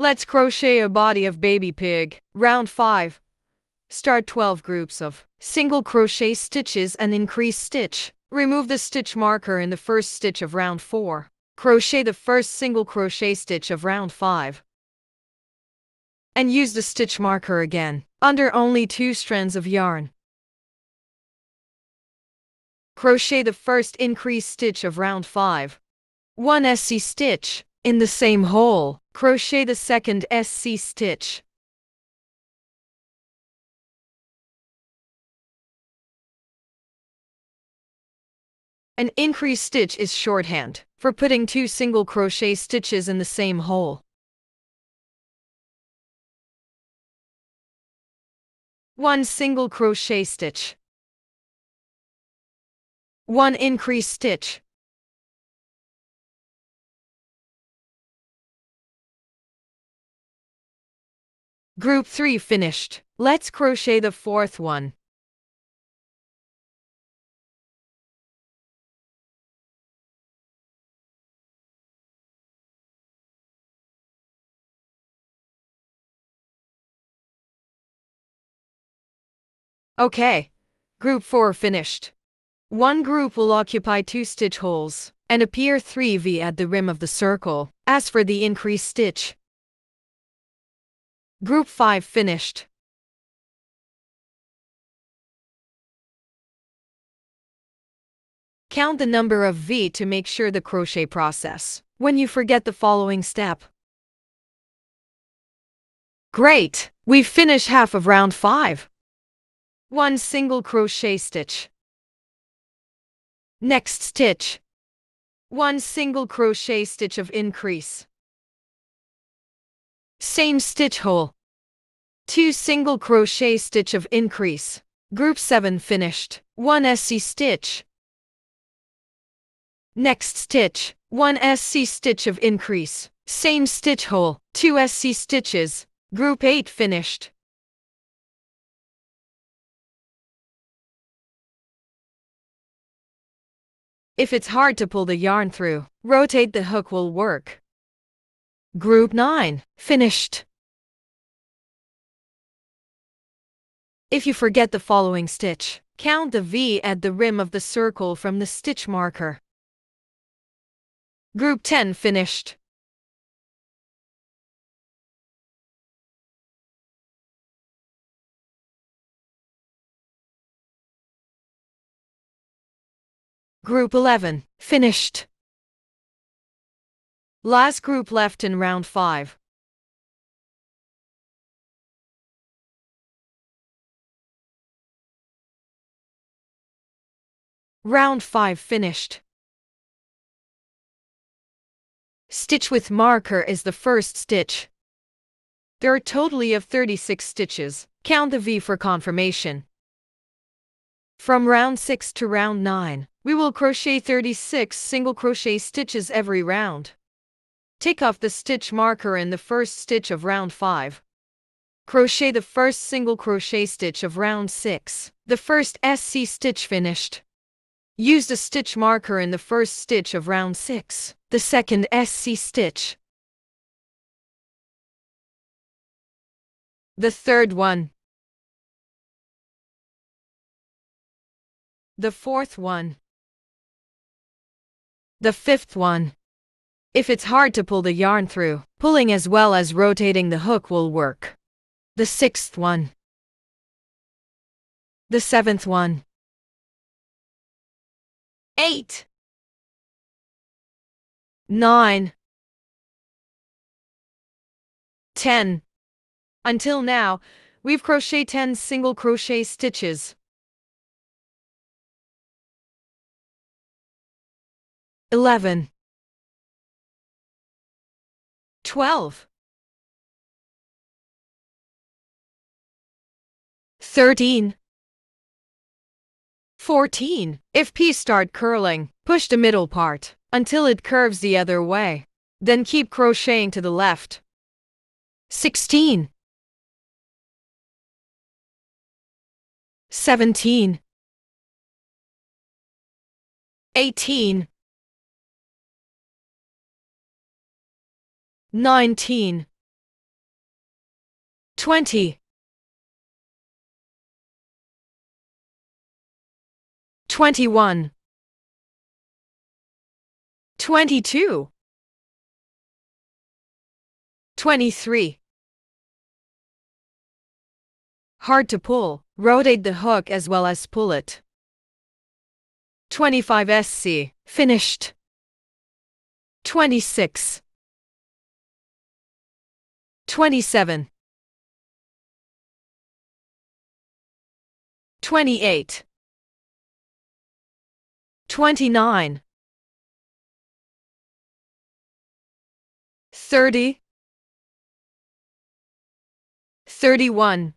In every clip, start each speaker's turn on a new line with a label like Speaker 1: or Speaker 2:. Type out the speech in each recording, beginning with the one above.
Speaker 1: Let's crochet a body of baby pig. Round 5. Start 12 groups of single crochet stitches and increase stitch. Remove the stitch marker in the first stitch of round 4. Crochet the first single crochet stitch of round 5. And use the stitch marker again, under only 2 strands of yarn. Crochet the first increased stitch of round 5. 1 SC stitch. In the same hole, crochet the second SC stitch. An increased stitch is shorthand for putting 2 single crochet stitches in the same hole. 1 single crochet stitch. 1 increased stitch. Group 3 finished. Let's crochet the 4th one. Okay, group 4 finished. One group will occupy 2 stitch holes and appear 3V at the rim of the circle. As for the increased stitch, group 5 finished. Count the number of V to make sure the crochet process when you forget the following step. Great! We've finished half of round 5. 1 single crochet stitch. Next stitch. 1 single crochet stitch of increase. Same stitch hole. 2 single crochet stitch of increase. Group 7 finished. 1 SC stitch. Next stitch. 1 SC stitch of increase. Same stitch hole. 2 SC stitches. Group 8 finished. If it's hard to pull the yarn through, rotate the hook will work. Group 9 finished. If you forget the following stitch, count the V at the rim of the circle from the stitch marker. Group 10 finished. Group 11 finished. Last group left in round 5. Round 5 finished. Stitch with marker is the first stitch. There are totally of 36 stitches. Count the V for confirmation. From round 6 to round 9, we will crochet 36 single crochet stitches every round. Take off the stitch marker in the first stitch of round 5. Crochet the first single crochet stitch of round 6. The first SC stitch finished. Use the stitch marker in the first stitch of round 6. The second SC stitch. The third one. The fourth one. The fifth one. If it's hard to pull the yarn through, pulling as well as rotating the hook will work. The sixth one. The seventh one. 8. 9. 10. Until now, we've crocheted 10 single crochet stitches. 11. 12. 13. 14. If P start curling, push the middle part until it curves the other way. Then keep crocheting to the left. 16. 17. 18. 19. 20, 21, 22, 23. Hard to pull. Rotate the hook as well as pull it. 25 SC. Finished. 26, 27, 28, 29, 30, 31,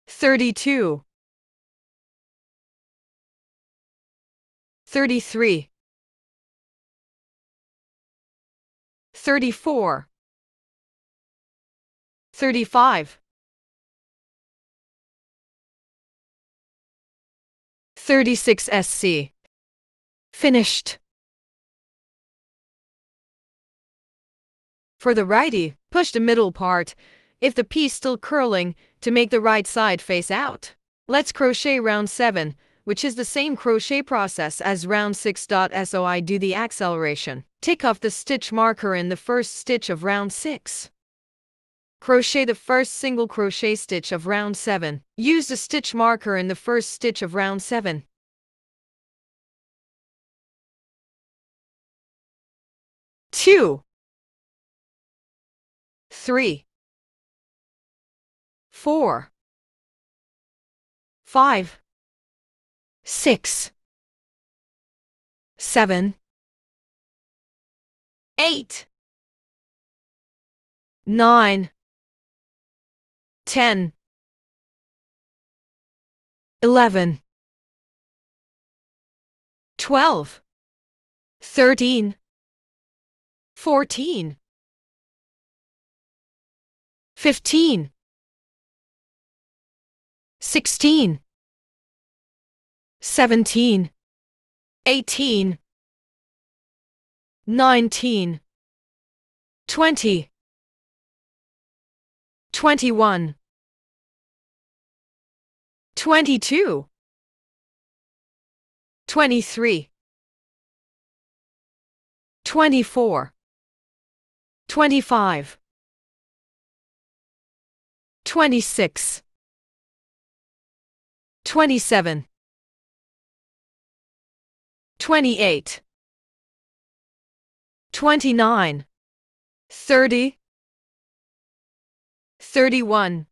Speaker 1: 32, 33, 34, 35, 36 SC. Finished. For the righty, push the middle part, if the piece still curling, to make the right side face out. Let's crochet round 7, which is the same crochet process as round 6. So I do the acceleration. Take off the stitch marker in the first stitch of round 6. Crochet the first single crochet stitch of round 7. Use the stitch marker in the first stitch of round 7. 2, 3, 4, 5, 6, 7, 8, 9, 10, 11, 12, 13, 14, 15, 16, 17, 18, 19, 20, 21, 22, 23, 24, 25, 26, 27, 28, 29, 30, 31,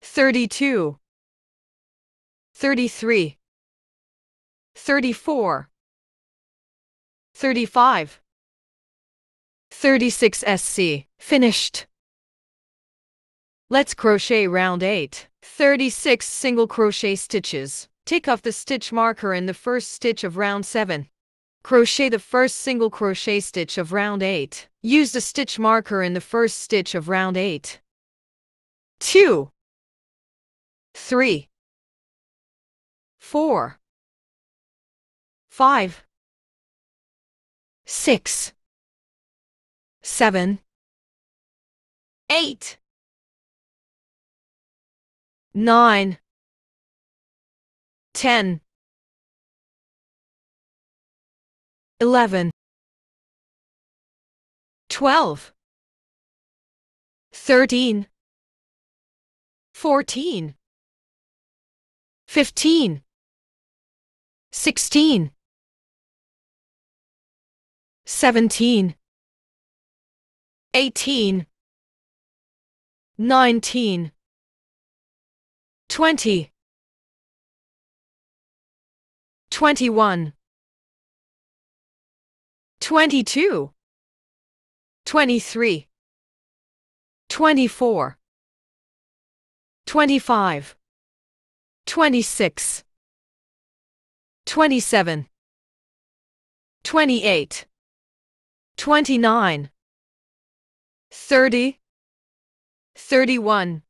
Speaker 1: 32, 33, 34, 35, 36 SC. Finished. Let's crochet round 8. 36 single crochet stitches. Take off the stitch marker in the first stitch of round 7. Crochet the first single crochet stitch of round 8. Use the stitch marker in the first stitch of round 8. 2, 3, 4, 5, 6, 7, 8, 9, 10, 11, 12, 13, 14, 15, 16, 17, 18, 19, 20, 21, 22, 23, 24, 25, 26, 27, 28, 29, 30, 31,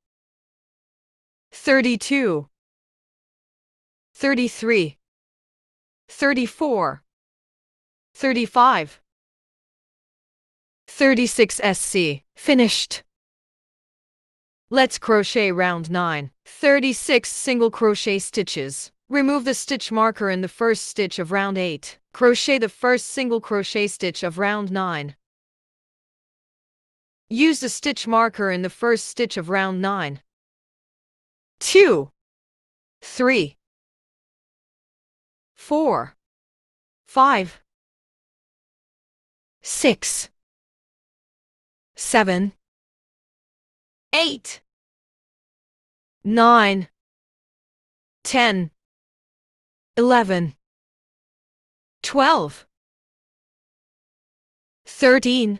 Speaker 1: 32, 33, 34, 35, 36 SC. Finished. Let's crochet round 9. 36 single crochet stitches. Remove the stitch marker in the first stitch of round 8. Crochet the first single crochet stitch of round 9. Use the stitch marker in the first stitch of round 9. 2, 3, 4, 5, 6, 7, 8, 9, 10, 11, 12, 13,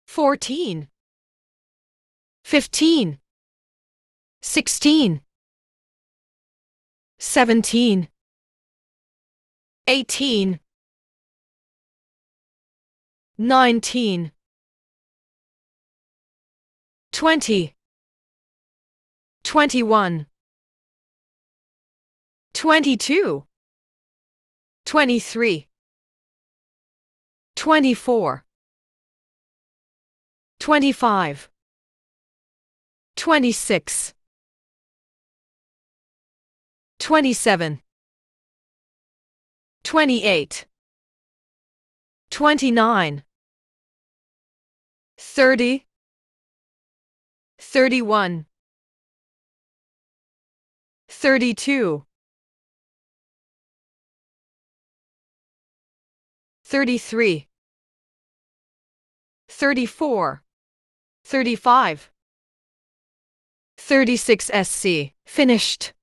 Speaker 1: 14, 15, 16, 17, 18, 19, 20, 21, 22, 23, 24, 25, 26, 27, 28, 29, 30, 31, 32, 33, 34, 35, 36 SC. Finished.